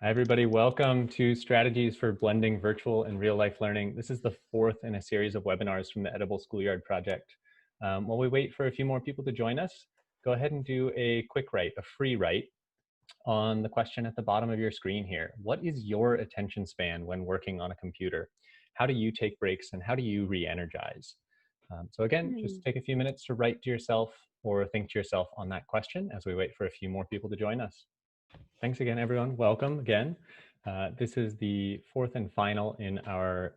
Hi, everybody. Welcome to Strategies for Blending Virtual and Real-Life Learning. This is the fourth in a series of webinars from the Edible Schoolyard Project. While we wait for a few more people to join us, go ahead and do a quick write, a free write, on the question at the bottom of your screen here. What is your attention span when working on a computer? How do you take breaks and how do you re-energize? So again, just take a few minutes to write to yourself or think to yourself on that question as we wait for a few more people to join us. Thanks again, everyone. Welcome again. This is the fourth and final in our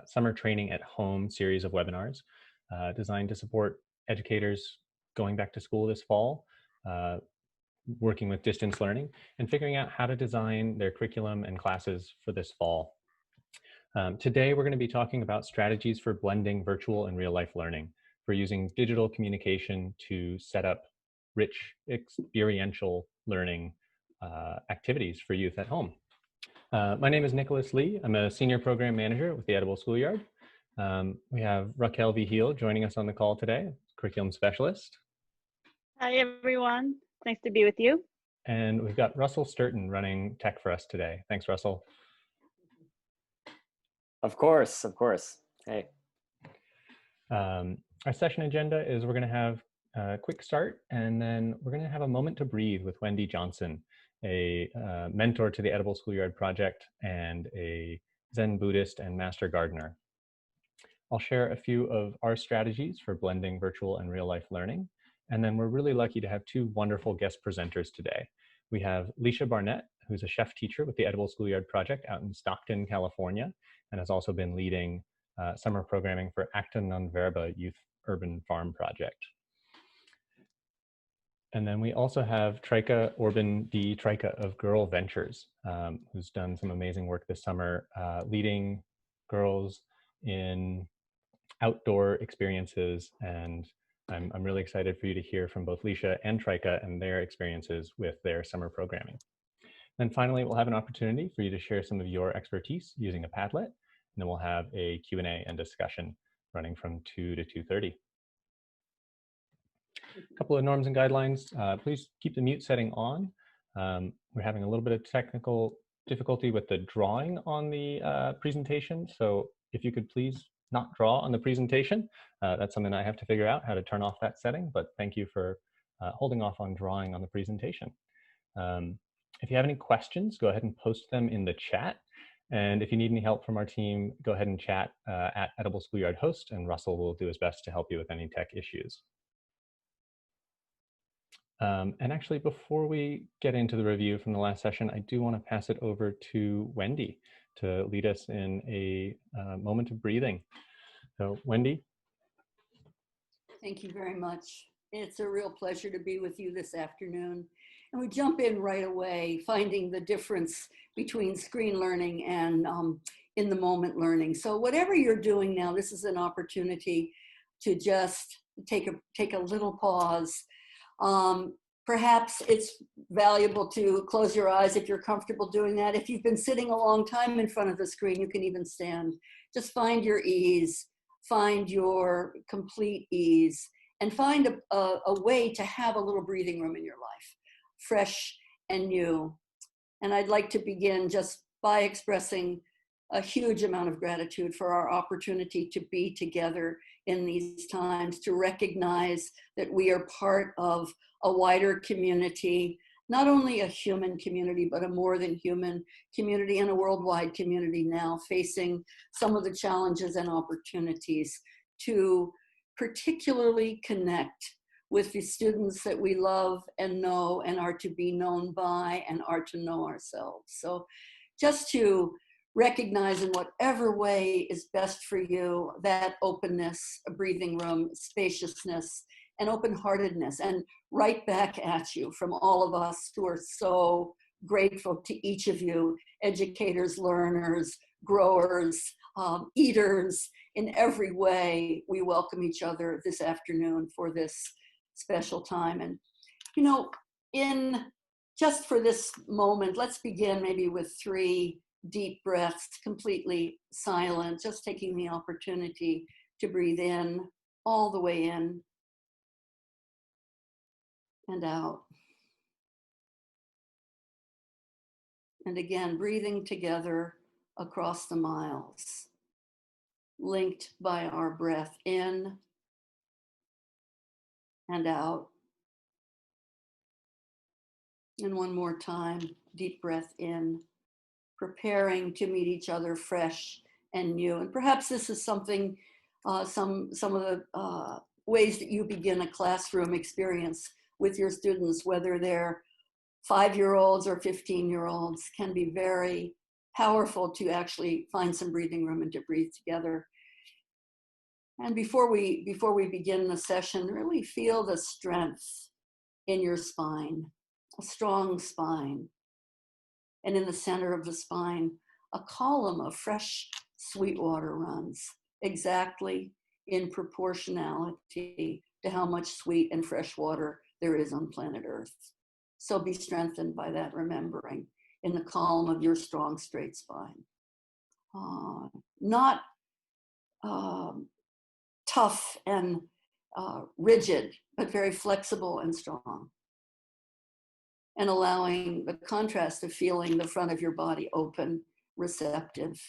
Summer Training at Home series of webinars designed to support educators going back to school this fall, working with distance learning, and figuring out how to design their curriculum and classes for this fall. Today, we're going to be talking about strategies for blending virtual and real-life learning, for using digital communication to set up rich experiential learning activities for youth at home. My name is Nicholas Lee. I'm a senior program manager with the Edible Schoolyard. We have Raquel Vigil joining us on the call today, curriculum specialist. Hi, everyone. Nice to be with you. And we've got Russell Sturton running tech for us today. Thanks, Russell. Of course. Hey. Our session agenda is we're going to have a quick start, and then we're going to have a moment to breathe with Wendy Johnson, a mentor to the Edible Schoolyard Project and a Zen Buddhist and master gardener. I'll share a few of our strategies for blending virtual and real-life learning, and then we're really lucky to have two wonderful guest presenters today. We have Leisha Barnett, who's a chef teacher with the Edible Schoolyard Project out in Stockton, California, and has also been leading summer programming for Acta Non Verba Youth Urban Farm Project. And then we also have Trika Orban D. Trika of Girl Ventures, who's done some amazing work this summer, leading girls in outdoor experiences. And I'm really excited for you to hear from both Leisha and Trika and their experiences with their summer programming. Then finally, we'll have an opportunity for you to share some of your expertise using a Padlet. And then we'll have a Q&A and discussion running from 2 to 2:30. A couple of norms and guidelines. Please keep the mute setting on. We're having a little bit of technical difficulty with the drawing on the presentation. So if you could please not draw on the presentation, that's something I have to figure out how to turn off that setting. But thank you for holding off on drawing on the presentation. If you have any questions, go ahead and post them in the chat. And if you need any help from our team, go ahead and chat at Edible Schoolyard Host, and Russell will do his best to help you with any tech issues. And actually, before we get into the review from the last session, I do want to pass it over to Wendy to lead us in a moment of breathing. So, Wendy. Thank you very much. It's a real pleasure to be with you this afternoon. And we jump in right away, finding the difference between screen learning and in the moment learning. So whatever you're doing now, this is an opportunity to just take a little pause. Perhaps it's valuable to close your eyes if you're comfortable doing that. If you've been sitting a long time in front of the screen, you can even stand. Just find your ease, find your complete ease, and find a way to have a little breathing room in your life, fresh and new. And I'd like to begin just by expressing a huge amount of gratitude for our opportunity to be together in these times, to recognize that we are part of a wider community, not only a human community, but a more than human community and a worldwide community now facing some of the challenges and opportunities to particularly connect with the students that we love and know and are to be known by and are to know ourselves. So just to recognize in whatever way is best for you, that openness, a breathing room, spaciousness, and open-heartedness, and right back at you from all of us who are so grateful to each of you, educators, learners, growers, eaters, in every way. We welcome each other this afternoon for this special time. And, you know, just for this moment, let's begin maybe with 3 deep breaths, completely silent, just taking the opportunity to breathe in, all the way in and out. And again, breathing together across the miles, linked by our breath in and out. And one more time, deep breath in, preparing to meet each other fresh and new. And perhaps this is something, some of the ways that you begin a classroom experience with your students, whether they're 5-year-olds or 15-year-olds, can be very powerful to actually find some breathing room and to breathe together. And before we begin the session, really feel the strength in your spine, a strong spine. And in the center of the spine, a column of fresh, sweet water runs, exactly in proportionality to how much sweet and fresh water there is on planet Earth. So be strengthened by that remembering in the column of your strong, straight spine. Not tough and rigid, but very flexible and strong. And allowing the contrast of feeling the front of your body open, receptive.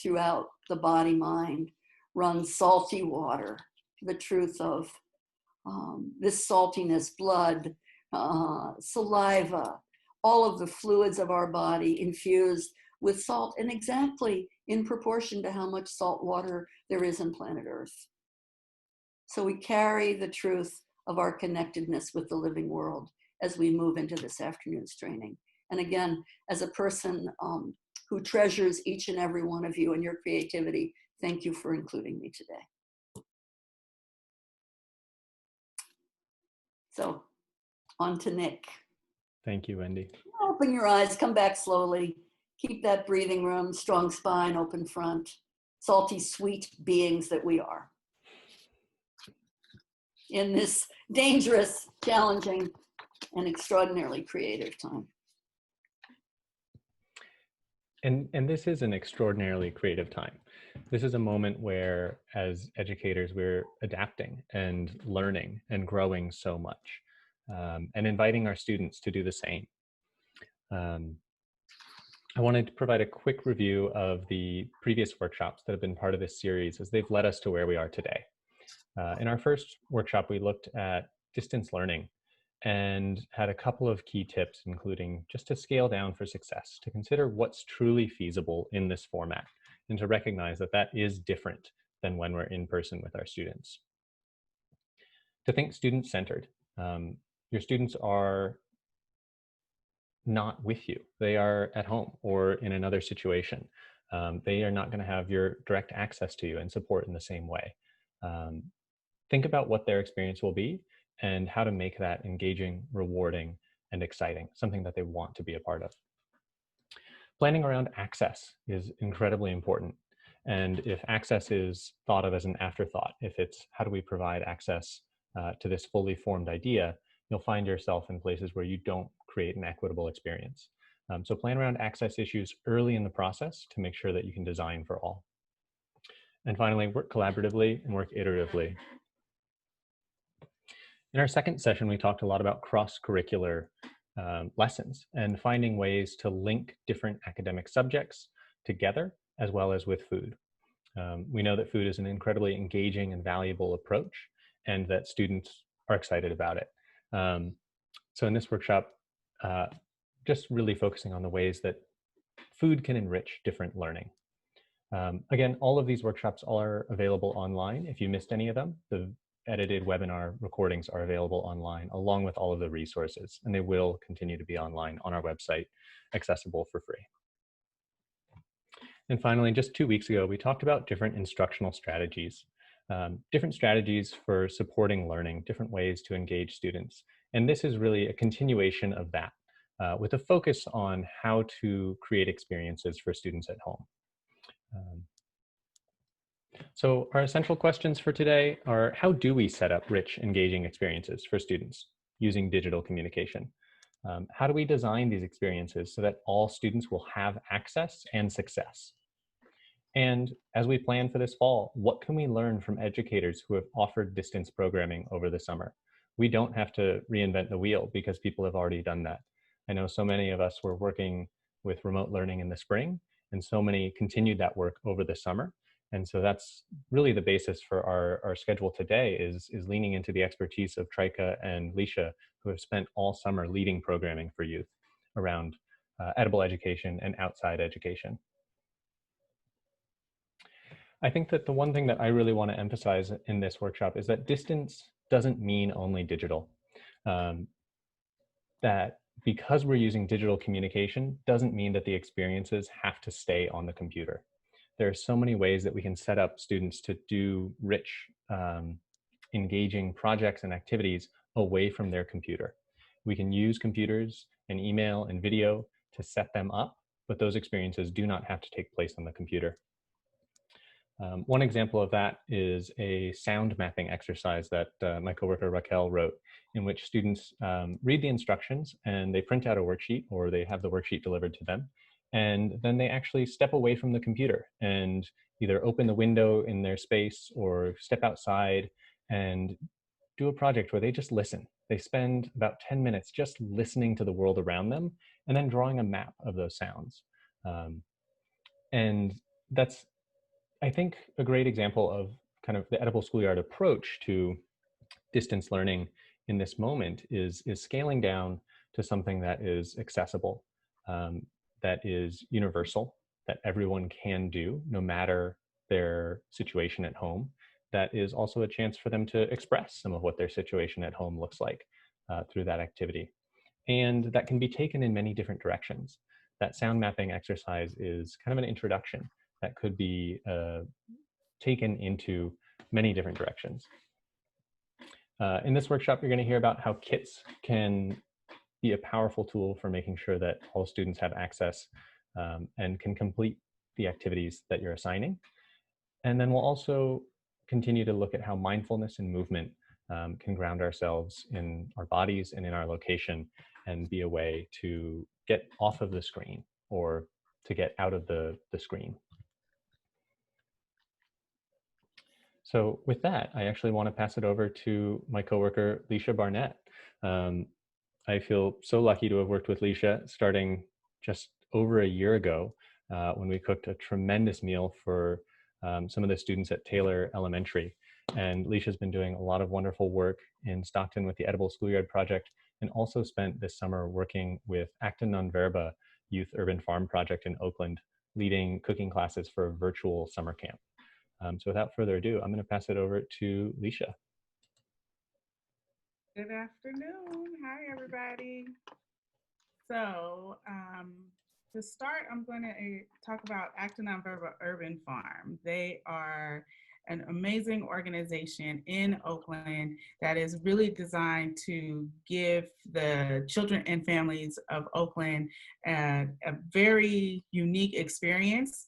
Throughout the body mind runs salty water, the truth of this saltiness, blood, saliva, all of the fluids of our body infused with salt, and exactly in proportion to how much salt water there is on planet Earth. So we carry the truth of our connectedness with the living world as we move into this afternoon's training. And again, as a person who treasures each and every one of you and your creativity, thank you for including me today. So, on to Nick. Thank you, Wendy. Open your eyes, come back slowly. Keep that breathing room, strong spine, open front, salty, sweet beings that we are. In this dangerous, challenging, and extraordinarily creative time. And this is an extraordinarily creative time. This is a moment where, as educators, we're adapting and learning and growing so much, and inviting our students to do the same. I wanted to provide a quick review of the previous workshops that have been part of this series as they've led us to where we are today. In our first workshop, we looked at distance learning and had a couple of key tips, including just to scale down for success, to consider what's truly feasible in this format, and to recognize that that is different than when we're in person with our students. To think student-centered. Your students are not with you. They are at home or in another situation. They are not going to have your direct access to you and support in the same way. Think about what their experience will be and how to make that engaging, rewarding, and exciting, something that they want to be a part of. Planning around access is incredibly important. And if access is thought of as an afterthought, if it's how do we provide access to this fully formed idea, you'll find yourself in places where you don't create an equitable experience. So plan around access issues early in the process to make sure that you can design for all. And finally, work collaboratively and work iteratively. In our second session, we talked a lot about cross-curricular lessons and finding ways to link different academic subjects together, as well as with food. We know that food is an incredibly engaging and valuable approach, and that students are excited about it. So in this workshop, just really focusing on the ways that food can enrich different learning. Again, all of these workshops are available online. If you missed any of them, the edited webinar recordings are available online, along with all of the resources, and they will continue to be online on our website, accessible for free. And finally, just 2 weeks ago, we talked about different instructional strategies, different strategies for supporting learning, different ways to engage students. And this is really a continuation of that, with a focus on how to create experiences for students at home. So our essential questions for today are, how do we set up rich, engaging experiences for students using digital communication? How do we design these experiences so that all students will have access and success? And as we plan for this fall, what can we learn from educators who have offered distance programming over the summer? We don't have to reinvent the wheel because people have already done that. I know so many of us were working with remote learning in the spring, and so many continued that work over the summer. And so that's really the basis for our schedule today is leaning into the expertise of Trika and Leisha, who have spent all summer leading programming for youth around edible education and outside education. I think that the one thing that I really want to emphasize in this workshop is that distance doesn't mean only digital. That because we're using digital communication doesn't mean that the experiences have to stay on the computer. There are so many ways that we can set up students to do rich, engaging projects and activities away from their computer. We can use computers and email and video to set them up, but those experiences do not have to take place on the computer. One example of that is a sound mapping exercise that my coworker Raquel wrote, in which students read the instructions and they print out a worksheet, or they have the worksheet delivered to them. And then they actually step away from the computer and either open the window in their space or step outside and do a project where they just listen. They spend about 10 minutes just listening to the world around them and then drawing a map of those sounds. And that's, I think, a great example of kind of the edible schoolyard approach to distance learning in this moment is scaling down to something that is accessible, that is universal, that everyone can do no matter their situation at home. That is also a chance for them to express some of what their situation at home looks like through that activity. And that can be taken in many different directions. That sound mapping exercise is kind of an introduction that could be taken into many different directions. In this workshop, you're going to hear about how kits can be a powerful tool for making sure that all students have access and can complete the activities that you're assigning. And then we'll also continue to look at how mindfulness and movement can ground ourselves in our bodies and in our location and be a way to get off of the screen or to get out of the screen. So with that, I actually want to pass it over to my coworker, Leisha Barnett. I feel so lucky to have worked with Leisha starting just over a year ago when we cooked a tremendous meal for some of the students at Taylor Elementary. And Leisha's been doing a lot of wonderful work in Stockton with the Edible Schoolyard Project, and also spent this summer working with Acta Non Verba Youth Urban Farm Project in Oakland, leading cooking classes for a virtual summer camp. So without further ado, I'm going to pass it over to Leisha. Good afternoon. Hi, everybody. So to start, I'm going to talk about Acta Non Verba Urban Farm. They are an amazing organization in Oakland that is really designed to give the children and families of Oakland a very unique experience,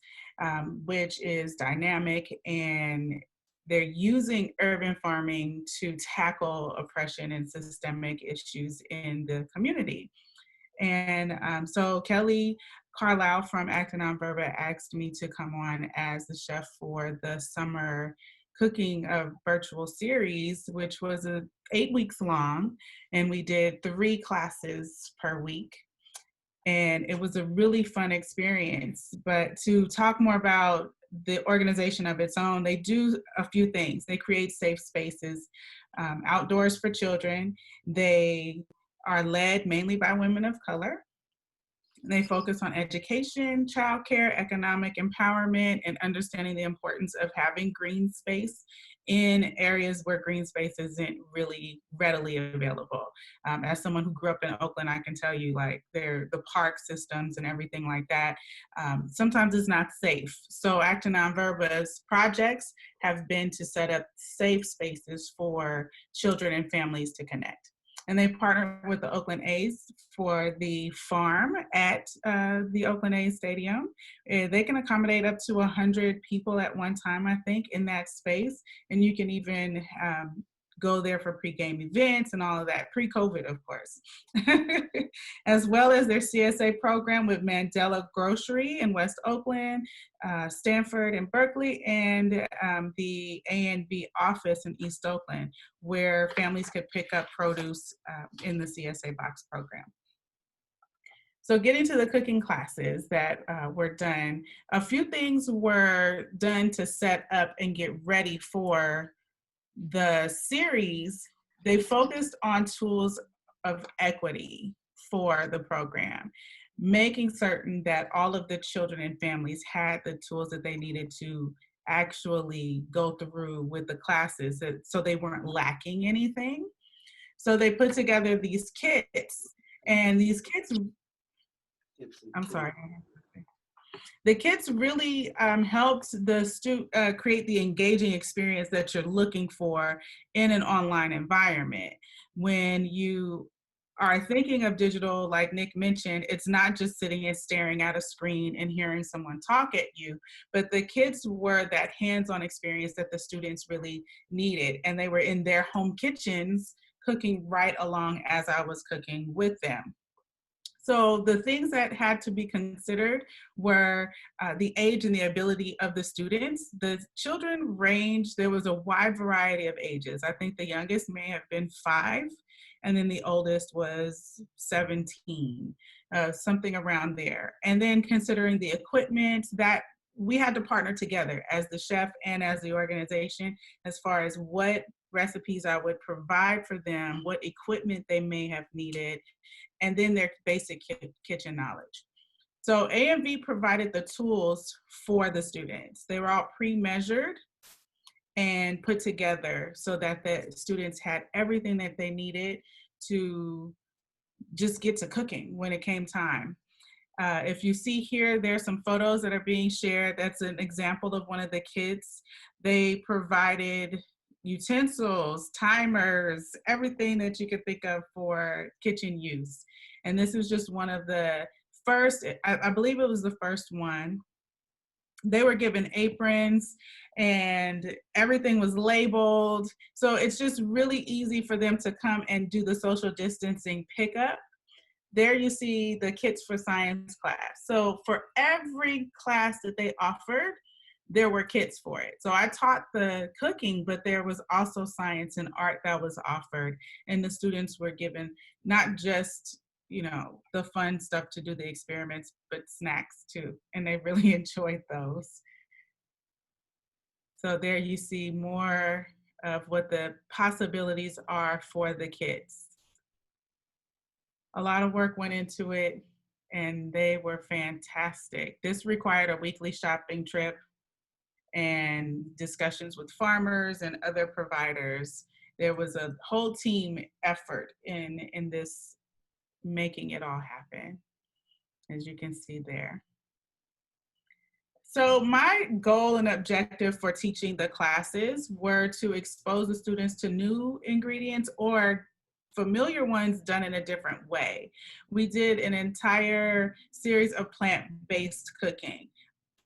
which is dynamic, and they're using urban farming to tackle oppression and systemic issues in the community. And so Kelly Carlisle from Acta Non Verba asked me to come on as the chef for the summer cooking virtual series, which was 8 weeks long, and we did 3 classes per week. And it was a really fun experience. But to talk more about the organization of its own, they do a few things. They create safe spaces outdoors for children. They are led mainly by women of color. They focus on education, childcare, economic empowerment, and understanding the importance of having green space in areas where green space isn't really readily available. As someone who grew up in Oakland, I can tell you, like, the park systems and everything like that, sometimes it's not safe. So Acta Non Verba's projects have been to set up safe spaces for children and families to connect. And they partner with the Oakland A's for the farm at the Oakland A's stadium. They can accommodate up to 100 people at one time, I think, in that space. And you can even go there for pre-game events and all of that, pre-COVID, of course. As well as their CSA program with Mandela Grocery in West Oakland, Stanford and Berkeley, and the A&B office in East Oakland, where families could pick up produce in the CSA box program. So getting to the cooking classes that were done, a few things were done to set up and get ready for the series. They focused on tools of equity for the program, making certain that all of the children and families had the tools that they needed to actually go through with the classes, so they weren't lacking anything. So they put together these kits, and these kits, I'm sorry. The kits really helped the create the engaging experience that you're looking for in an online environment. When you are thinking of digital, like Nick mentioned, it's not just sitting and staring at a screen and hearing someone talk at you, but the kids were that hands-on experience that the students really needed. And they were in their home kitchens cooking right along as I was cooking with them. So the things that had to be considered were the age and the ability of the students. The children ranged, there was a wide variety of ages. I think the youngest may have been 5, and then the oldest was 17, something around there. And then considering the equipment, that we had to partner together as the chef and as the organization as far as what recipes I would provide for them, what equipment they may have needed, and then their basic kitchen knowledge. So AMV provided the tools for the students. They were all pre-measured and put together so that the students had everything that they needed to just get to cooking when it came time. If you see here, there's some photos that are being shared. That's an example of one of the kids. They provided utensils, timers, everything that you could think of for kitchen use. And this is just one of the first, I believe it was the first one. They were given aprons and everything was labeled. So it's just really easy for them to come and do the social distancing pickup. There you see the kits for science class. So for every class that they offered, there were kits for it. So I taught the cooking, but there was also science and art that was offered. And the students were given not just, you know, the fun stuff to do the experiments, but snacks too. And they really enjoyed those. So there you see more of what the possibilities are for the kids. A lot of work went into it, and they were fantastic. This required a weekly shopping trip and discussions with farmers and other providers. There was a whole team effort in this, making it all happen, as you can see there. So my goal and objective for teaching the classes were to expose the students to new ingredients or familiar ones done in a different way. We did an entire series of plant-based cooking.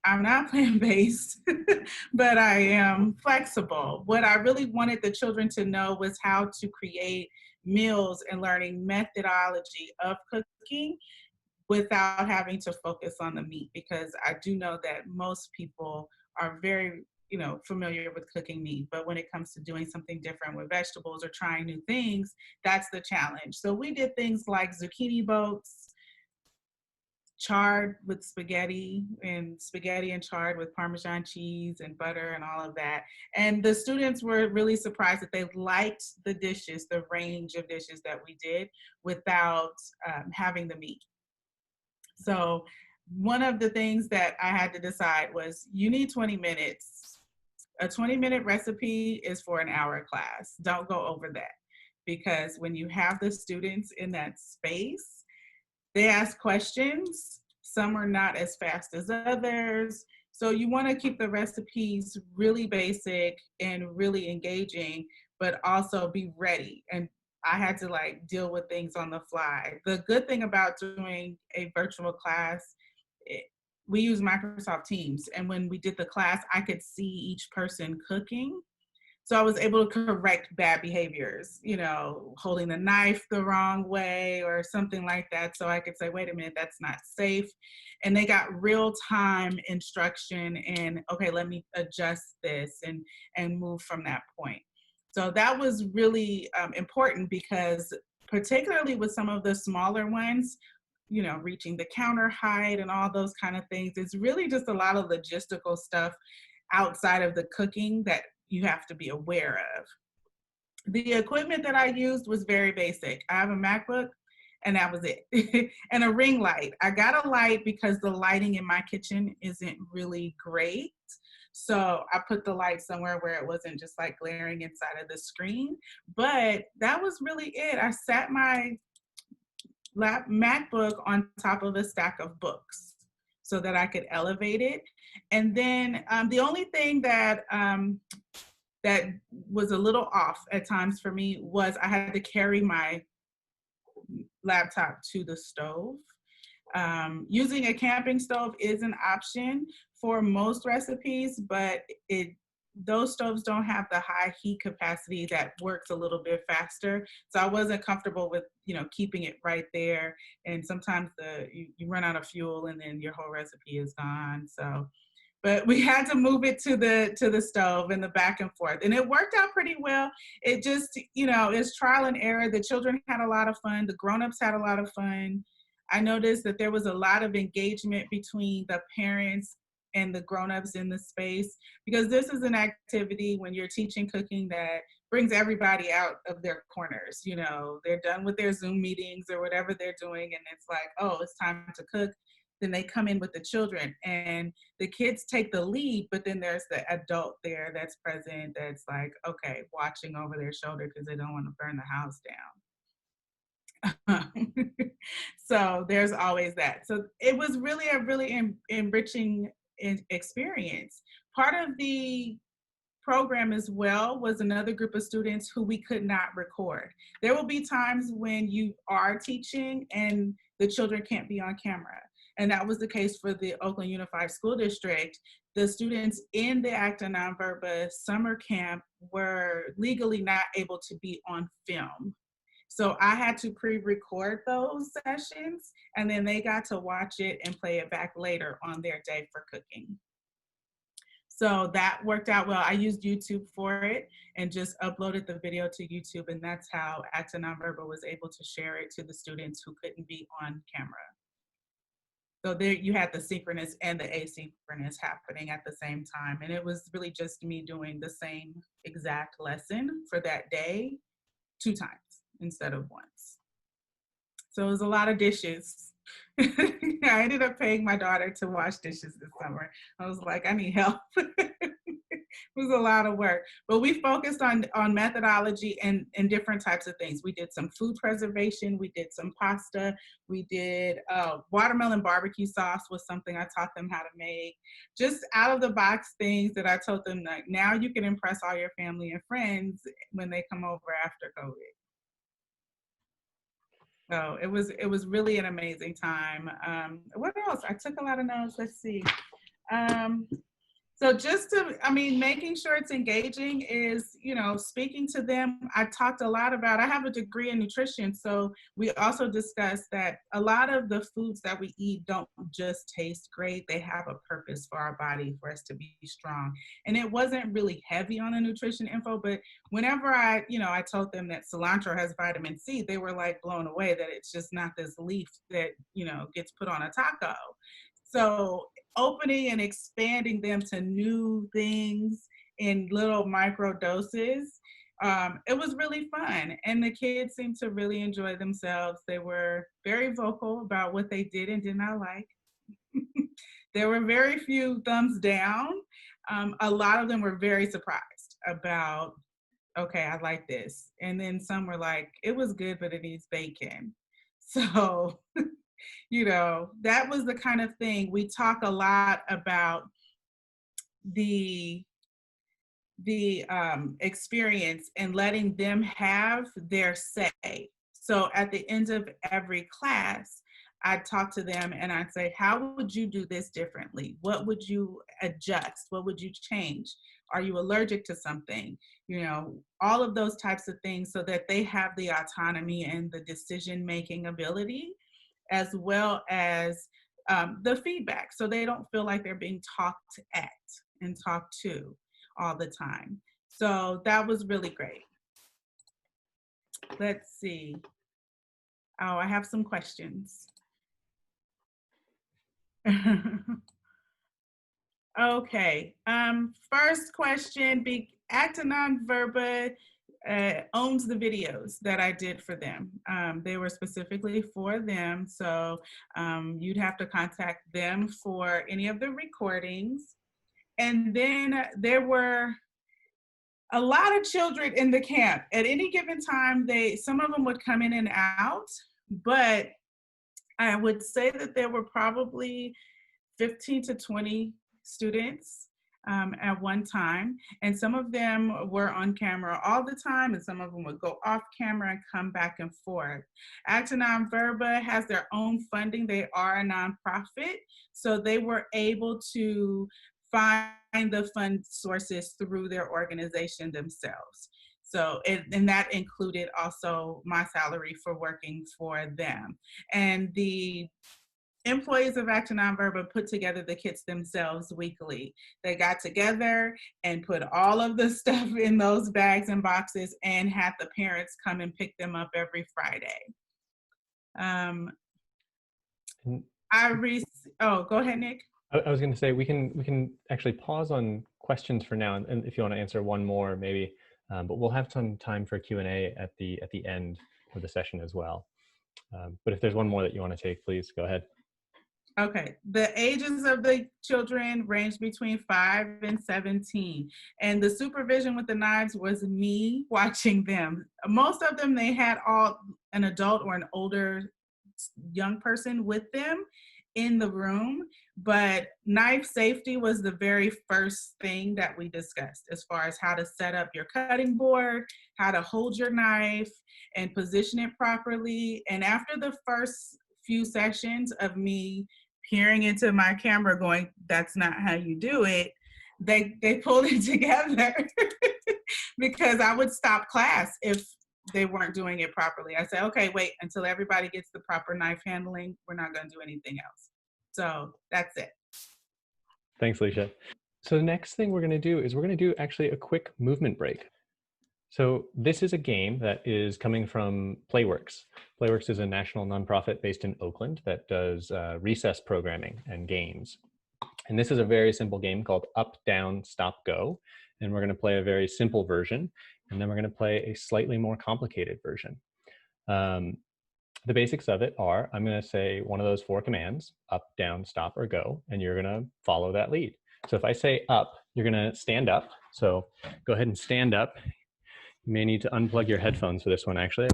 I'm not plant-based, but I am flexible. What I really wanted the children to know was how to create meals and learning methodology of cooking without having to focus on the meat, because I do know that most people are very, familiar with cooking meat, but when it comes to doing something different with vegetables or trying new things, that's the challenge. So we did things like zucchini boats, chard with spaghetti and chard with Parmesan cheese and butter and all of that. And the students were really surprised that they liked the dishes, the range of dishes that we did without having the meat. So one of the things that I had to decide was you need 20 minutes. A 20-minute recipe is for an hour class. Don't go over that, because when you have the students in that space, they ask questions. Some are not as fast as others. So you want to keep the recipes really basic and really engaging, but also be ready. And I had to deal with things on the fly. The good thing about doing a virtual class, we use Microsoft Teams. And when we did the class, I could see each person cooking. So I was able to correct bad behaviors, holding the knife the wrong way or something like that. So I could say, wait a minute, that's not safe. And they got real-time instruction and, okay, let me adjust this and move from that point. So that was really important, because particularly with some of the smaller ones, you know, reaching the counter height and all those kind of things. It's really just a lot of logistical stuff outside of the cooking that you have to be aware of. The equipment that I used was very basic. I have a MacBook and that was it. And a ring light. I got a light because the lighting in my kitchen isn't really great. So I put the light somewhere where it wasn't just like glaring inside of the screen. But that was really it. I sat my MacBook on top of a stack of books so that I could elevate it. And then the only thing that that was a little off at times for me was I had to carry my laptop to the stove. Using a camping stove is an option for most recipes, but those stoves don't have the high heat capacity that works a little bit faster. So I wasn't comfortable with, you know, keeping it right there. And sometimes you run out of fuel and then your whole recipe is gone. So, but we had to move it to the stove and the back and forth. And it worked out pretty well. It just, you know, it's trial and error. The children had a lot of fun. The grownups had a lot of fun. I noticed that there was a lot of engagement between the parents and the grownups in the space, because this is an activity when you're teaching cooking that brings everybody out of their corners. You know, they're done with their Zoom meetings or whatever they're doing, and it's like, oh, it's time to cook. Then they come in with the children and the kids take the lead, but then there's the adult there that's present that's like, okay, watching over their shoulder because they don't want to burn the house down. So there's always that. So it was really a really enriching experience. Part of the program as well was another group of students who we could not record. There will be times when you are teaching and the children can't be on camera. And that was the case for the Oakland Unified School District. The students in the Acta Nonverba summer camp were legally not able to be on film. So I had to pre-record those sessions, and then they got to watch it and play it back later on their day for cooking. So that worked out well. I used YouTube for it and just uploaded the video to YouTube, and that's how Acta Nonverba was able to share it to the students who couldn't be on camera. So there you had the synchronous and the asynchronous happening at the same time. And it was really just me doing the same exact lesson for that day 2 times instead of once. So it was a lot of dishes. I ended up paying my daughter to wash dishes this summer. I was like, I need help. It was a lot of work, but we focused on methodology and different types of things. We did some food preservation. We did some pasta. We did watermelon barbecue sauce was something I taught them how to make. Just out of the box things that I told them, like, now you can impress all your family and friends when they come over after COVID. So it was really an amazing time. What else? I took a lot of notes. Let's see. So just to, I mean, making sure it's engaging is, you know, speaking to them. I talked a lot about, I have a degree in nutrition. So we also discussed that a lot of the foods that we eat don't just taste great. They have a purpose for our body, for us to be strong. And it wasn't really heavy on the nutrition info, but whenever I told them that cilantro has vitamin C, they were like blown away that it's just not this leaf that, you know, gets put on a taco. So opening and expanding them to new things in little micro doses, it was really fun. And the kids seemed to really enjoy themselves. They were very vocal about what they did and did not like. There were very few thumbs down. A lot of them were very surprised about, okay, I like this. And then some were like, it was good, but it needs bacon. So you know, that was the kind of thing. We talk a lot about the experience and letting them have their say. So at the end of every class, I'd talk to them and I'd say, how would you do this differently? What would you adjust? What would you change? Are you allergic to something? You know, all of those types of things, so that they have the autonomy and the decision-making ability, as well as the feedback, so they don't feel like they're being talked at and talked to all the time. So that was really great. Let's see. Oh, I have some questions. Okay. First question, Actanon Verba owns the videos that I did for them. They were specifically for them, so you'd have to contact them for any of the recordings. And then there were a lot of children in the camp. At any given time, some of them would come in and out, but I would say that there were probably 15 to 20 students at one time. And some of them were on camera all the time, and some of them would go off camera and come back and forth. Actanon Verba has their own funding. They are a nonprofit, so they were able to find the fund sources through their organization themselves. So, and that included also my salary for working for them. And the employees of Actanon Verba put together the kits themselves weekly. They got together and put all of the stuff in those bags and boxes and had the parents come and pick them up every Friday. Oh, go ahead, Nick. I was going to say we can actually pause on questions for now, and if you want to answer one more, maybe, but we'll have some time for Q&A at the end of the session as well. But if there's one more that you want to take, please go ahead. Okay, the ages of the children ranged between 5 and 17, and the supervision with the knives was me watching them. Most of them, they had an adult or an older young person with them in the room, but knife safety was the very first thing that we discussed, as far as how to set up your cutting board, how to hold your knife and position it properly. And after the first few sessions of me peering into my camera going, that's not how you do it, they pulled it together because I would stop class if they weren't doing it properly. I said, okay, wait until everybody gets the proper knife handling. We're not going to do anything else. So that's it. Thanks, Leisha. So the next thing we're going to do is we're going to do actually a quick movement break. So this is a game that is coming from Playworks. Playworks is a national nonprofit based in Oakland that does recess programming and games. And this is a very simple game called Up, Down, Stop, Go. And we're going to play a very simple version, and then we're going to play a slightly more complicated version. The basics of it are, I'm going to say one of those 4 commands, up, down, stop, or go, and you're going to follow that lead. So if I say up, you're going to stand up. So go ahead and stand up. You may need to unplug your headphones for this one, actually.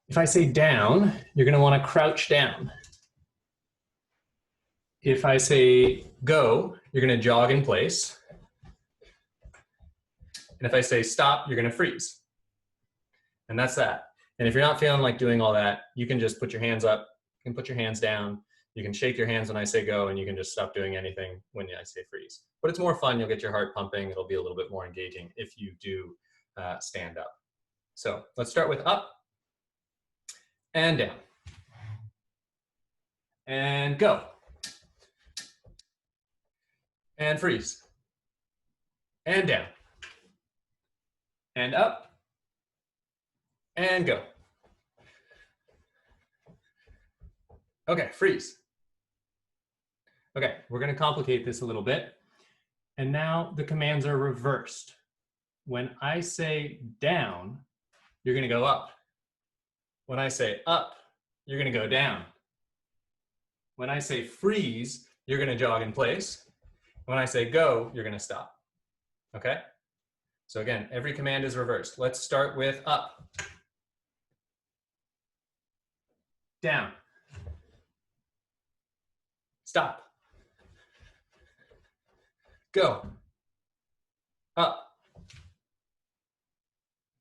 If I say down, you're going to want to crouch down. If I say go, you're going to jog in place. And if I say stop, you're going to freeze. And that's that. And if you're not feeling like doing all that, you can just put your hands up, you can put your hands down, you can shake your hands when I say go, and you can just stop doing anything when I say freeze. But it's more fun, you'll get your heart pumping, it'll be a little bit more engaging if you do stand up. So let's start with up and down. And go. And freeze. And down. And up. And go. Okay, freeze. Okay, we're going to complicate this a little bit. And now the commands are reversed. When I say down, you're going to go up. When I say up, you're going to go down. When I say freeze, you're going to jog in place. When I say go, you're going to stop. Okay? So again, every command is reversed. Let's start with up. Down. Stop. Go. Up.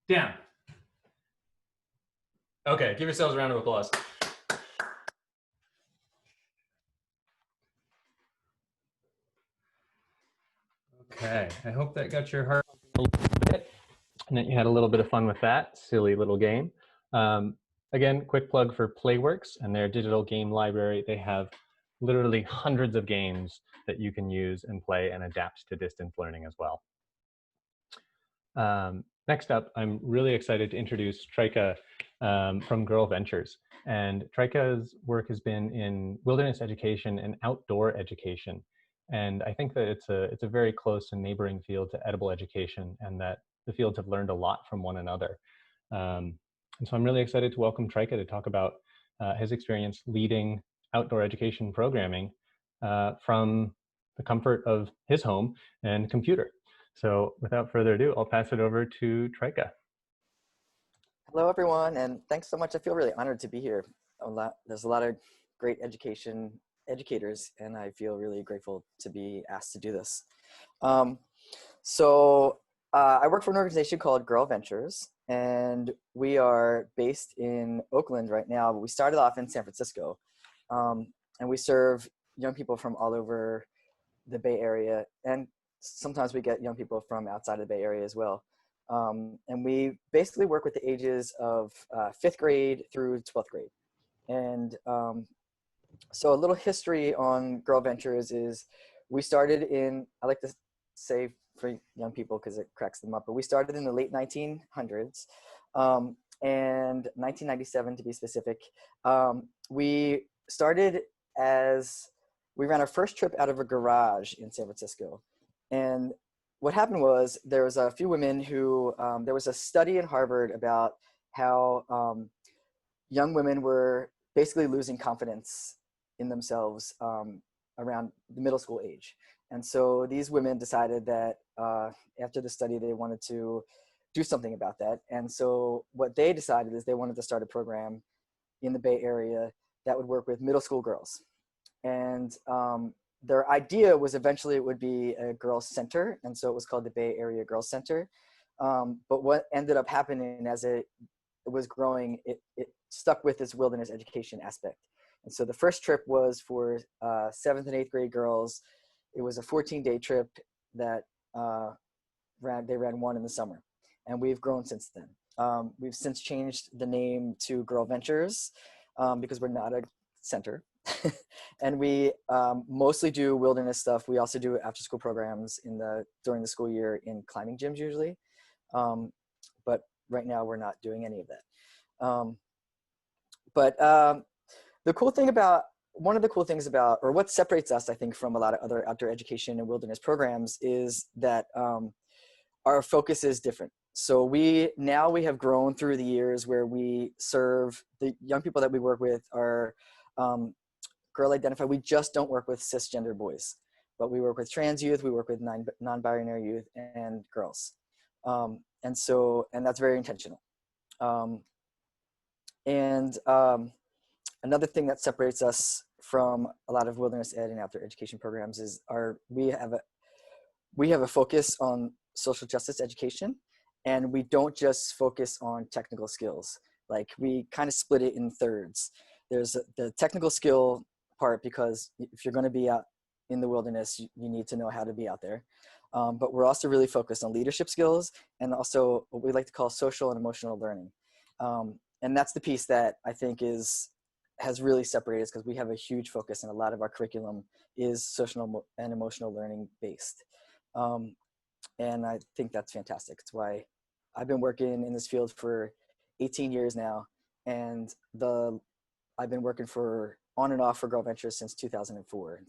Down. Okay, give yourselves a round of applause. Okay, I hope that got your heart a little bit and that you had a little bit of fun with that silly little game. Again, quick plug for Playworks and their digital game library. They have literally hundreds of games that you can use and play and adapt to distance learning as well. Next up, I'm really excited to introduce Trika from Girl Ventures. And Trika's work has been in wilderness education and outdoor education. And I think that it's a very close and neighboring field to edible education, and that the fields have learned a lot from one another. And so I'm really excited to welcome Trika to talk about his experience leading outdoor education programming from the comfort of his home and computer. So without further ado, I'll pass it over to Trika. Hello, everyone, and thanks so much. I feel really honored to be here. There's a lot of great educators, and I feel really grateful to be asked to do this. I work for an organization called Girl Ventures, and we are based in Oakland right now, but we started off in San Francisco, and we serve young people from all over the Bay Area, and sometimes we get young people from outside of the Bay Area as well. And we basically work with the ages of 5th grade through 12th grade. And so a little history on Girl Ventures is we started in, I like to say for young people because it cracks them up, but we started in the late 1900s, and 1997 to be specific. We started we ran our first trip out of a garage in San Francisco. And what happened was there was a few women who, there was a study in Harvard about how young women were basically losing confidence in themselves around the middle school age. And so these women decided that after the study, they wanted to do something about that. And so what they decided is they wanted to start a program in the Bay Area that would work with middle school girls. And their idea was eventually it would be a girls' center, and so it was called the Bay Area Girls Center. But what ended up happening as it was growing, it stuck with this wilderness education aspect. And so the first trip was for 7th and 8th grade girls. It was a 14-day trip that they ran one in the summer, and we've grown since then. We've since changed the name to Girl Ventures because we're not a center. And we mostly do wilderness stuff. We also do after school programs during the school year in climbing gyms usually. But right now we're not doing any of that. One of the cool things about, or what separates us, I think, from a lot of other outdoor education and wilderness programs is that our focus is different. So we have grown through the years where we serve the young people that we work with are girl identified. We just don't work with cisgender boys, but we work with trans youth, we work with non-binary youth and girls. And that's very intentional. Another thing that separates us from a lot of wilderness ed and outdoor education programs is we have a focus on social justice education, and we don't just focus on technical skills. Like we kind of split it in thirds. There's the technical skill part, because if you're going to be out in the wilderness, you need to know how to be out there. But we're also really focused on leadership skills and also what we like to call social and emotional learning. And that's the piece that I think has really separated us, because we have a huge focus and a lot of our curriculum is social and emotional learning based. And I think that's fantastic. It's why I've been working in this field for 18 years now. And I've been working on and off for Girl Ventures since 2004.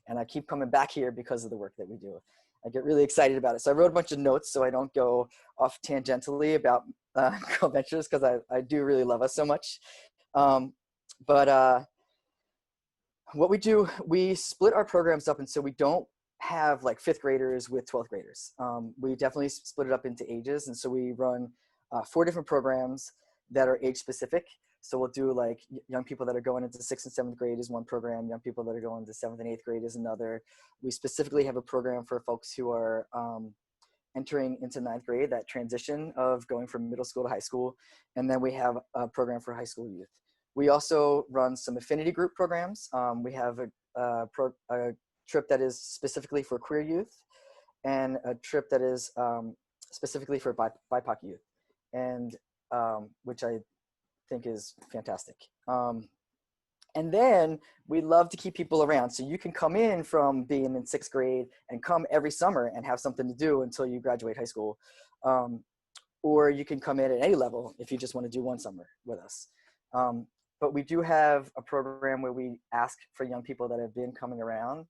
And I keep coming back here because of the work that we do. I get really excited about it. So I wrote a bunch of notes so I don't go off tangentially about Girl Ventures, because I do really love us so much. But what we do, we split our programs up, and so we don't have like 5th graders with 12th graders. We definitely split it up into ages, and so we run 4 different programs that are age specific. So we'll do like young people that are going into 6th and 7th grade is one program. Young people that are going to 7th and 8th grade is another. We specifically have a program for folks who are entering into 9th grade, that transition of going from middle school to high school. And then we have a program for high school youth. We also run some affinity group programs. We have a trip that is specifically for queer youth, and a trip that is specifically for BIPOC youth, and which I think is fantastic. And then we love to keep people around. So you can come in from being in 6th grade and come every summer and have something to do until you graduate high school. or you can come in at any level if you just want to do one summer with us. But we do have a program where we ask for young people that have been coming around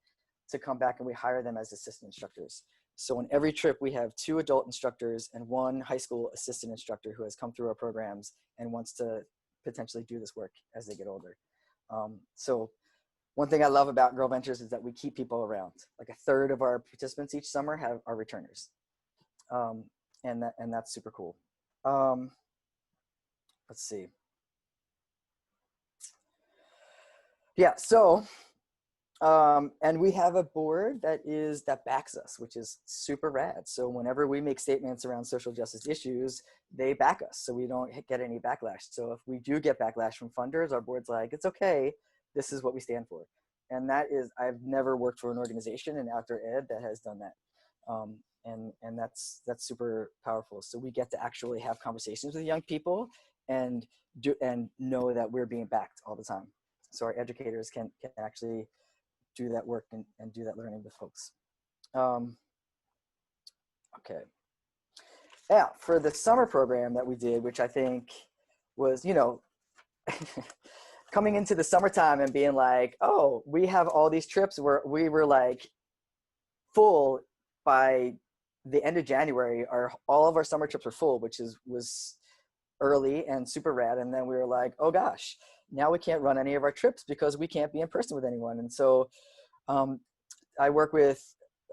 to come back, and we hire them as assistant instructors. So on every trip, we have 2 adult instructors and 1 high school assistant instructor who has come through our programs and wants to potentially do this work as they get older. So one thing I love about Girl Ventures is that we keep people around. Like 1/3 of our participants each summer are returners. And that's super cool. Let's see. Yeah, so, and we have a board that backs us, which is super rad. So whenever we make statements around social justice issues, they back us, so we don't get any backlash. So if we do get backlash from funders, our board's like, it's okay, this is what we stand for. And that is, I've never worked for an organization in outdoor ed that has done that. And that's super powerful. So we get to actually have conversations with young people and know that we're being backed all the time. So our educators can actually do that work and do that learning with folks. Okay. Yeah, for the summer program that we did, which I think was, coming into the summertime and being like, oh, we have all these trips where we were like full by the end of January. All of our summer trips were full, which was early and super rad. And then we were like, oh gosh, now we can't run any of our trips because we can't be in person with anyone. And so I work with,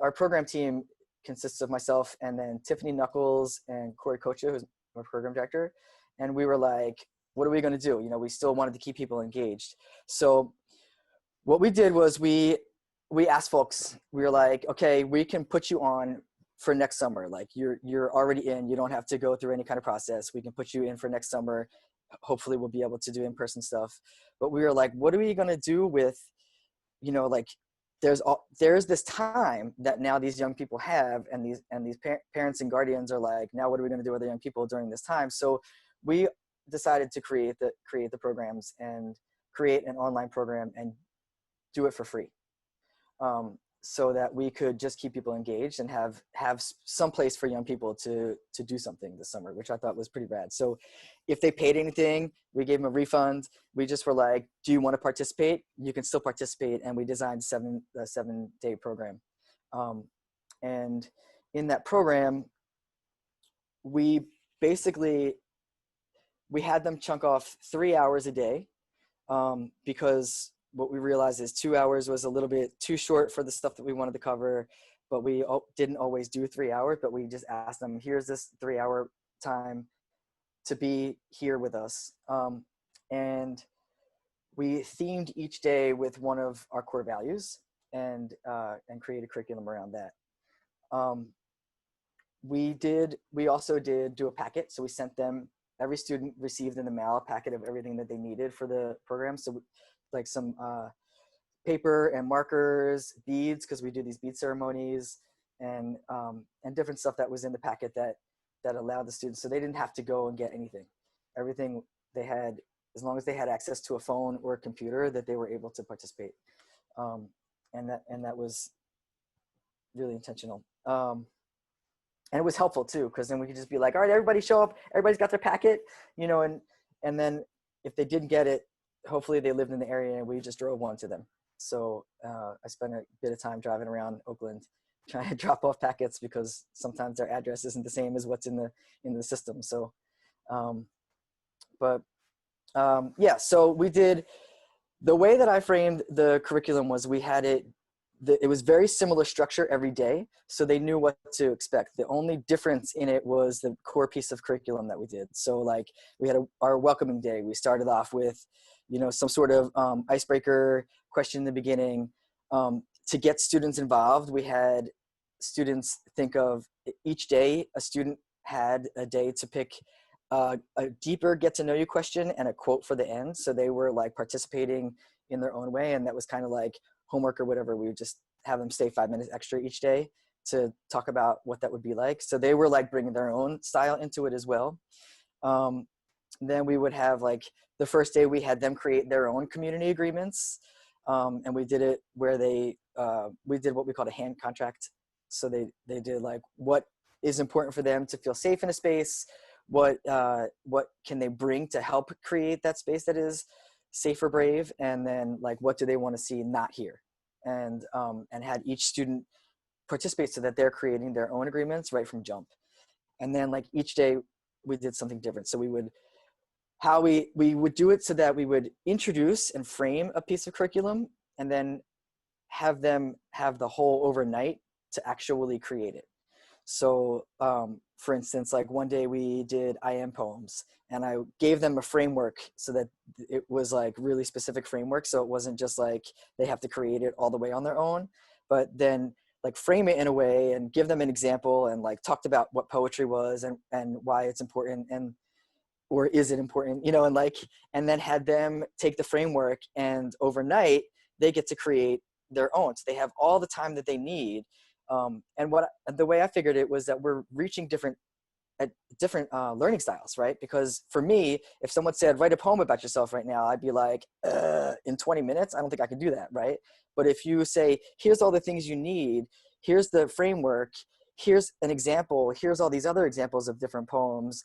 our program team consists of myself and then Tiffany Knuckles and Corey Kocha, who's my program director. And we were like, what are we going to do? We still wanted to keep people engaged. So what we did was we asked folks, we were like, okay, we can put you on for next summer. Like you're already in, you don't have to go through any kind of process. We can put you in for next summer. Hopefully we'll be able to do in-person stuff. But we were like, what are we going to do with, like there's this time that now these young people have, and these parents and guardians are like, now what are we going to do with the young people during this time? So we decided to create the programs and create an online program and do it for free. So that we could just keep people engaged and have some place for young people to do something this summer, which I thought was pretty rad. So if they paid anything, we gave them a refund. We just were like, do you want to participate? You can still participate. And we designed a 7-day program. And in that program, we had them chunk off 3 hours a day because what we realized is 2 hours was a little bit too short for the stuff that we wanted to cover, but we didn't always do 3 hours, but we just asked them, here's this 3-hour time to be here with us. And we themed each day with one of our core values and create a curriculum around that. We also did do a packet. So we sent them, every student received in the mail a packet of everything that they needed for the program. So like some paper and markers, beads, because we do these bead ceremonies, and different stuff that was in the packet that allowed the students, so they didn't have to go and get anything. Everything they had, as long as they had access to a phone or a computer, that they were able to participate. And that was really intentional. And it was helpful too, because then we could just be like, all right, everybody show up, everybody's got their packet, and then if they didn't get it, hopefully they lived in the area and we just drove one to them. So I spent a bit of time driving around Oakland trying to drop off packets because sometimes their address isn't the same as what's in the system. So, yeah, so we did, the way that I framed the curriculum was we had it was very similar structure every day. So they knew what to expect. The only difference in it was the core piece of curriculum that we did. So like we had our welcoming day. We started off with, some sort of icebreaker question in the beginning. To get students involved, we had students think of each day, a student had a day to pick a deeper get to know you question and a quote for the end. So they were like participating in their own way. And that was kind of like homework or whatever. We would just have them stay 5 minutes extra each day to talk about what that would be like. So they were like bringing their own style into it as well. Then we would have like the first day we had them create their own community agreements. And we did it where we did what we called a hand contract. So they did like, what is important for them to feel safe in a space, what can they bring to help create that space that is safe or brave, and then like what do they want to see not here, and had each student participate so that they're creating their own agreements right from jump. And then like each day we did something different. So we would do it so that we would introduce and frame a piece of curriculum and then have them have the whole overnight to actually create it. So for instance, like one day we did I am poems, and I gave them a framework so that it was like really specific framework. So it wasn't just like they have to create it all the way on their own, but then like frame it in a way and give them an example, and like talked about what poetry was and why it's important, and or is it important, you know, and like, and then had them take the framework, and overnight they get to create their own. So they have all the time that they need. And the way I figured it was that we're reaching different learning styles, right? Because for me, if someone said, write a poem about yourself right now, I'd be like, in 20 minutes, I don't think I can do that, right? But if you say, here's all the things you need, here's the framework, here's an example, here's all these other examples of different poems,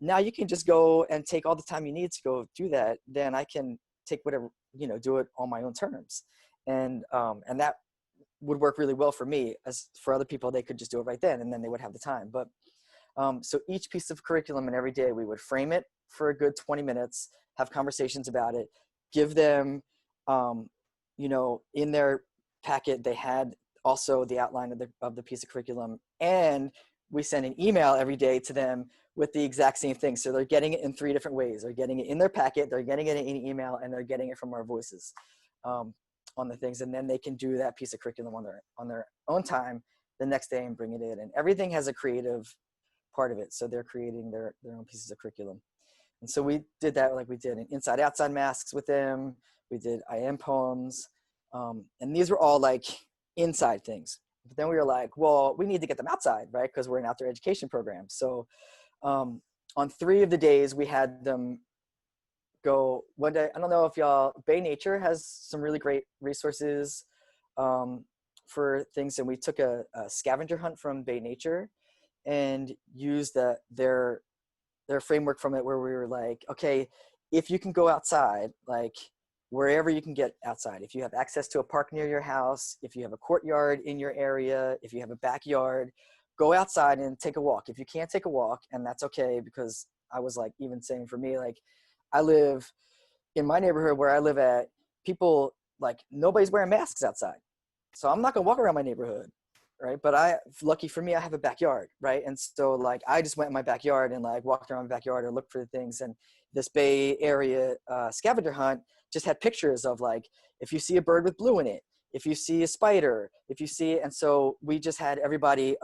now you can just go and take all the time you need to go do that. Then I can take whatever, you know, do it on my own terms. And that would work really well for me. As for other people, they could just do it right then, and then they would have the time. But so each piece of curriculum, and every day we would frame it for a good 20 minutes, have conversations about it, give them, you know, in their packet, they had also the outline of the piece of curriculum, and we send an email every day to them with the exact same thing. So they're getting it in 3 different ways. They're getting it in their packet, they're getting it in email, and they're getting it from our voices on the things. And then they can do that piece of curriculum on their own time the next day and bring it in. And everything has a creative part of it. So they're creating their own pieces of curriculum. And so we did that, like we did an inside outside masks with them. We did I am poems. And these were all like inside things. But then we were like, well, we need to get them outside, right? Because we're an outdoor education program. So on 3 of the days we had them go one day. I don't know if y'all, Bay Nature has some really great resources for things. And we took a scavenger hunt from Bay Nature and used their framework from it, where we were like, okay, if you can go outside, like wherever you can get outside, if you have access to a park near your house, if you have a courtyard in your area, if you have a backyard, go outside and take a walk. If you can't take a walk, and that's okay, because I was like, even saying for me, like I live in my neighborhood where I live at, people like nobody's wearing masks outside. So I'm not gonna walk around my neighborhood, right? But lucky for me, I have a backyard, right? And so like I just went in my backyard and like walked around my backyard or looked for the things. And this Bay Area scavenger hunt just had pictures of like, if you see a bird with blue in it, if you see a spider, if you see, and so we just had everybody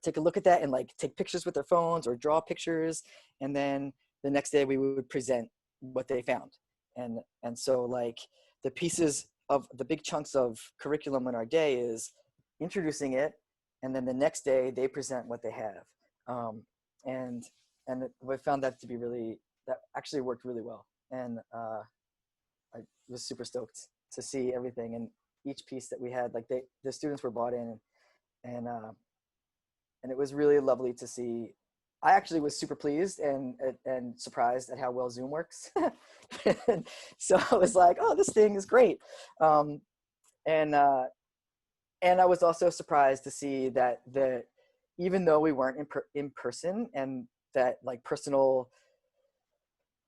take a look at that and like take pictures with their phones or draw pictures. And then the next day we would present what they found. And so like the pieces of the big chunks of curriculum in our day is introducing it, and then the next day they present what they have. And we found that to be that actually worked really well. And I was super stoked to see everything, and each piece that we had, like the students were bought in, and it was really lovely to see. I actually was super pleased and surprised at how well Zoom works. So I was like, oh, this thing is great. And I was also surprised to see that even though we weren't in person, and that like personal,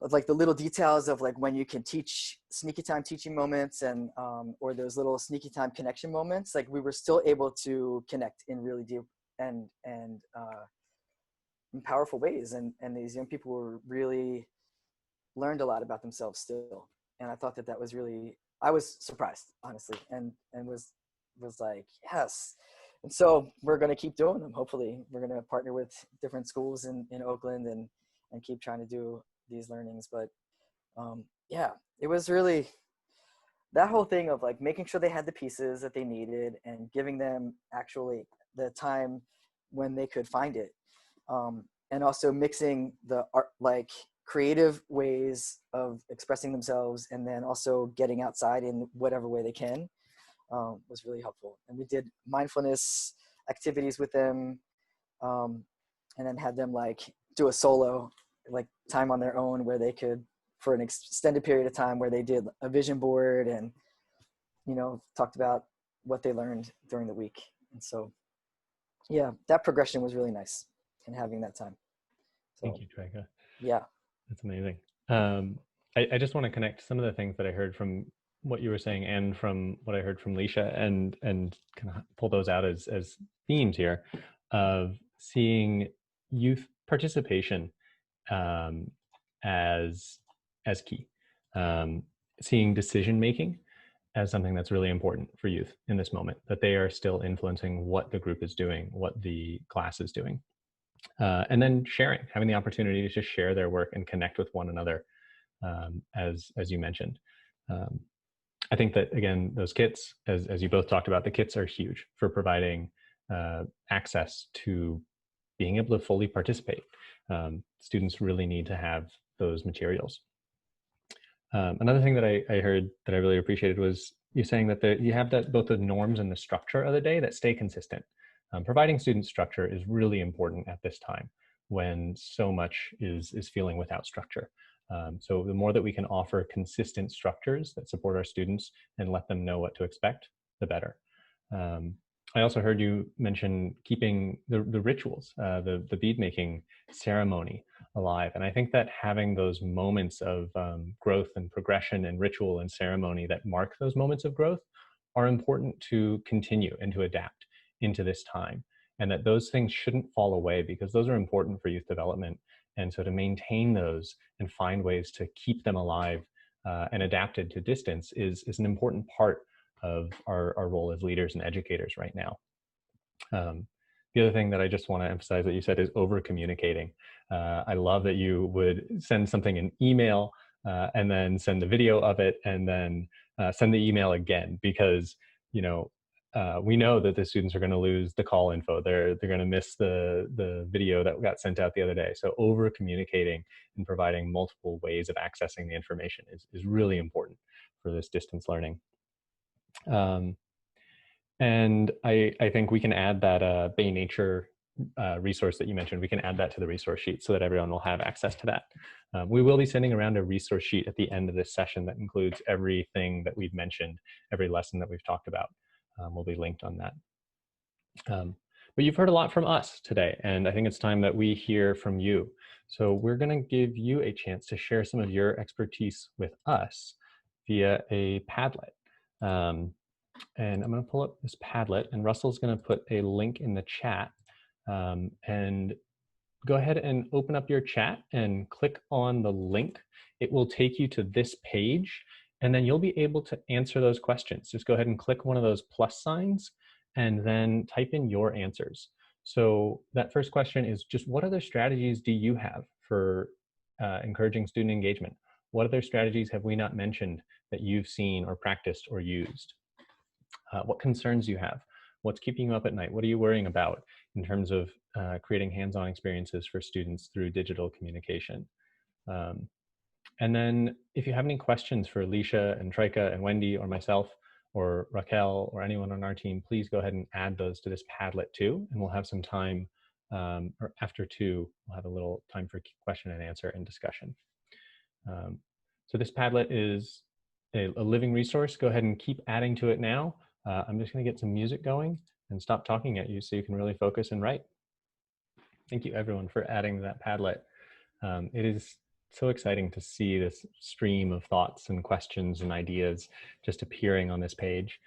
like the little details of like when you can teach sneaky time teaching moments, and or those little sneaky time connection moments, like we were still able to connect in really deep and in powerful ways. And these young people were really learned a lot about themselves still. And I thought that was really, I was surprised, honestly, and was like, yes. And so we're going to keep doing them. Hopefully we're going to partner with different schools in Oakland and keep trying to do these learnings. But yeah, it was really that whole thing of like making sure they had the pieces that they needed and giving them actually the time when they could find it. And also mixing the art, like creative ways of expressing themselves, and then also getting outside in whatever way they can, was really helpful. And we did mindfulness activities with them, and then had them like do a solo like time on their own where they could, for an extended period of time, where they did a vision board and, you know, talked about what they learned during the week. And so, yeah, that progression was really nice in having that time. So, Thank you, Trika. yeah. That's amazing. I just want to connect some of the things that I heard from what you were saying and from what I heard from Leisha, and kind of pull those out as themes here of seeing youth participation as key, seeing decision making as something that's really important for youth in this moment, that they are still influencing what the group is doing, what the class is doing. And then sharing, having the opportunity to just share their work and connect with one another, as you mentioned. I think that, again, those kits, as you both talked about, the kits are huge for providing access to being able to fully participate. Students really need to have those materials. Another thing that I heard that I really appreciated was you saying that you have that both the norms and the structure of the day that stay consistent. Providing student structure is really important at this time when so much is feeling without structure. So the more that we can offer consistent structures that support our students and let them know what to expect, the better. I also heard you mention keeping the rituals, the bead making ceremony alive. And I think that having those moments of growth and progression and ritual and ceremony that mark those moments of growth are important to continue and to adapt into this time. And that those things shouldn't fall away because those are important for youth development. And so to maintain those and find ways to keep them alive and adapted to distance is an important part of our role as leaders and educators right now. The other thing that I just want to emphasize that you said is over communicating. I love that you would send something in email and then send the video of it and then send the email again, because, you know, we know that the students are going to lose the call info. They're going to miss the video that got sent out the other day. So over communicating and providing multiple ways of accessing the information is really important for this distance learning. And I think we can add that Bay Nature resource that you mentioned. We can add that to the resource sheet so that everyone will have access to that. We will be sending around a resource sheet at the end of this session that includes everything that we've mentioned, every lesson that we've talked about. Will be linked on that. But you've heard a lot from us today, and I think it's time that we hear from you. So we're going to give you a chance to share some of your expertise with us via a Padlet. And I'm going to pull up this Padlet, and Russell's going to put a link in the chat. And go ahead and open up your chat and click on the link. It will take you to this page, and then you'll be able to answer those questions. Just go ahead and click one of those plus signs and then type in your answers. So that first question is just, what other strategies do you have for encouraging student engagement? What other strategies have we not mentioned that you've seen or practiced or used? What concerns you have? What's keeping you up at night? What are you worrying about in terms of creating hands-on experiences for students through digital communication? And then if you have any questions for Leisha and Trika and Wendy or myself or Raquel or anyone on our team, please go ahead and add those to this Padlet too. And we'll have some time, or after 2, we'll have a little time for question and answer and discussion. So this Padlet is a living resource. Go ahead and keep adding to it now. I'm just going to get some music going and stop talking at you so you can really focus and write. Thank you everyone for adding to that Padlet. It is so exciting to see this stream of thoughts and questions and ideas just appearing on this page.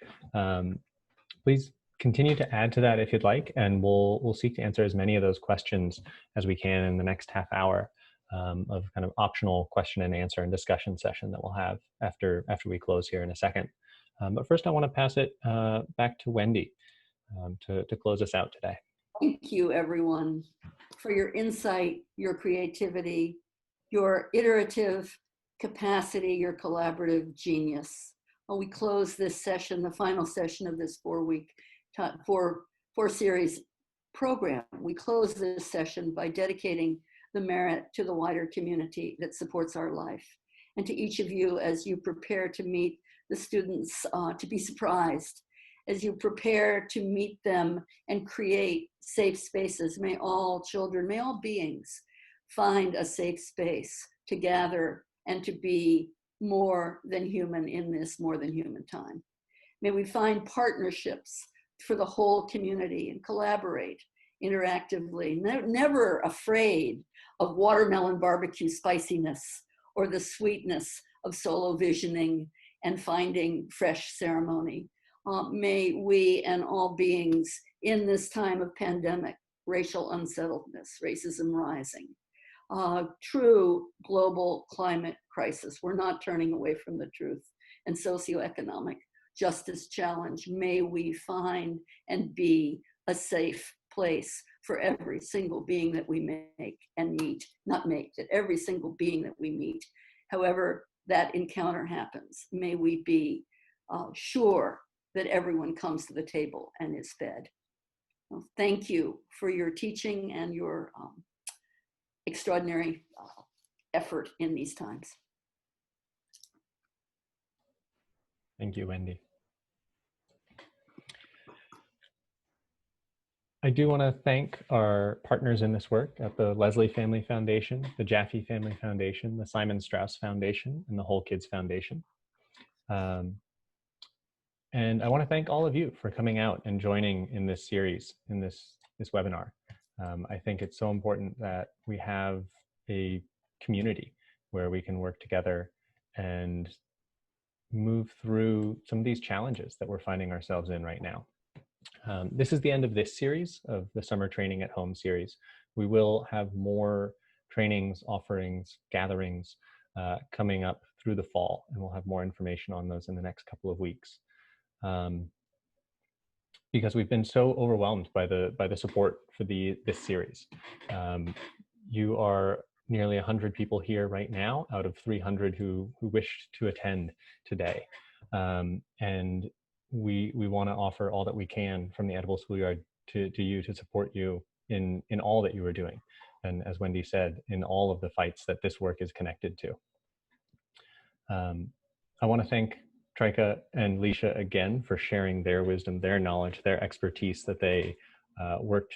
Please continue to add to that if you'd like, and we'll seek to answer as many of those questions as we can in the next half hour of kind of optional question and answer and discussion session that we'll have after we close here in a second. But first I want to pass it back to Wendy to close us out today. Thank you, everyone, for your insight, your creativity, your iterative capacity, your collaborative genius. Well, we close this session, the final session of this 4-series program. We close this session by dedicating the merit to the wider community that supports our life. And to each of you as you prepare to meet the students, to be surprised as you prepare to meet them and create safe spaces. May all children, may all beings find a safe space to gather and to be more than human in this more than human time. May we find partnerships for the whole community and collaborate interactively, never afraid of watermelon barbecue spiciness or the sweetness of solo visioning and finding fresh ceremony. May we and all beings in this time of pandemic, racial unsettledness, racism rising, true global climate crisis, we're not turning away from the truth, and socioeconomic justice challenge, may we find and be a safe place for every single being that we make and meet, not make, that every single being that we meet, however that encounter happens, may we be sure that everyone comes to the table and is fed. Well, thank you for your teaching and your extraordinary effort in these times. Thank you, Wendy. I do want to thank our partners in this work at the Leslie Family Foundation, the Jaffe Family Foundation, the Simon Strauss Foundation, and the Whole Kids Foundation. And I want to thank all of you for coming out and joining in this series, in this webinar. I think it's so important that we have a community where we can work together and move through some of these challenges that we're finding ourselves in right now. This is the end of this series of the Summer Training at Home series. We will have more trainings, offerings, gatherings coming up through the fall, and we'll have more information on those in the next couple of weeks. Because we've been so overwhelmed by the support for this series. You are nearly 100 people here right now out of 300 who wished to attend today. And we want to offer all that we can from the Edible Schoolyard to you, to support you in all that you are doing. And as Wendy said, in all of the fights that this work is connected to. I want to thank Trika and Leisha again for sharing their wisdom, their knowledge, their expertise that they worked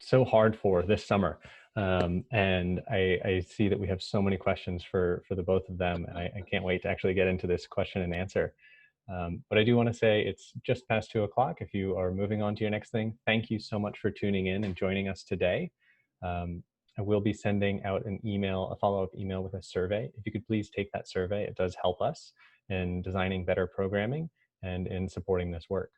so hard for this summer. And I see that we have so many questions for the both of them, and I can't wait to actually get into this question and answer. But I do want to say it's just past 2 o'clock. If you are moving on to your next thing, thank you so much for tuning in and joining us today. I will be sending out an email, a follow-up email with a survey. If you could please take that survey, it does help us in designing better programming and in supporting this work.